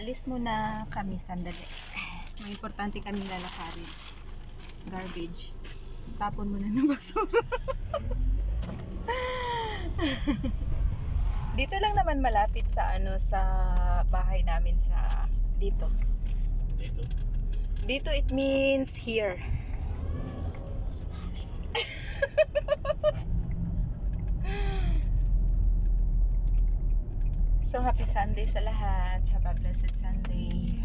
Alis muna kami sandali. May importante kaming lalakarin. Garbage. Tapon muna ng basura. Dito lang naman malapit sa sa bahay namin sa dito. Dito? Dito it means here. So happy Sunday sa lahat. Have a blessed Sunday.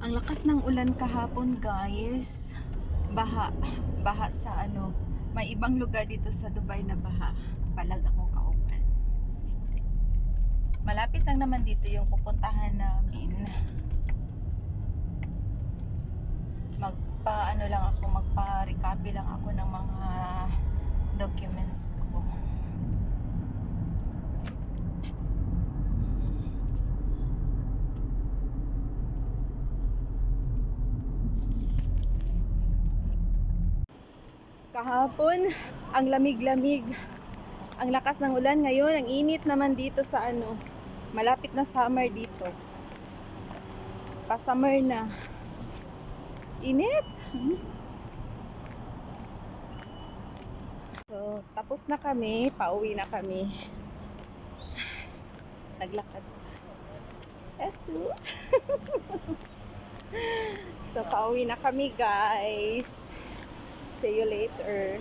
Ang lakas ng ulan kahapon, guys. Baha sa may ibang lugar dito sa Dubai na baha. Palag ako kauban. Malapit lang naman dito yung pupuntahan namin. Magpa-recopy lang ako ng mga documents ko. Kahapon, ang lamig-lamig. Ang lakas ng ulan ngayon, ang init naman dito sa malapit na summer dito. Pa-summer na. Init. So, tapos na kami, pauwi na kami. Naglakad. Eto. So, pauwi na kami, guys. See you later.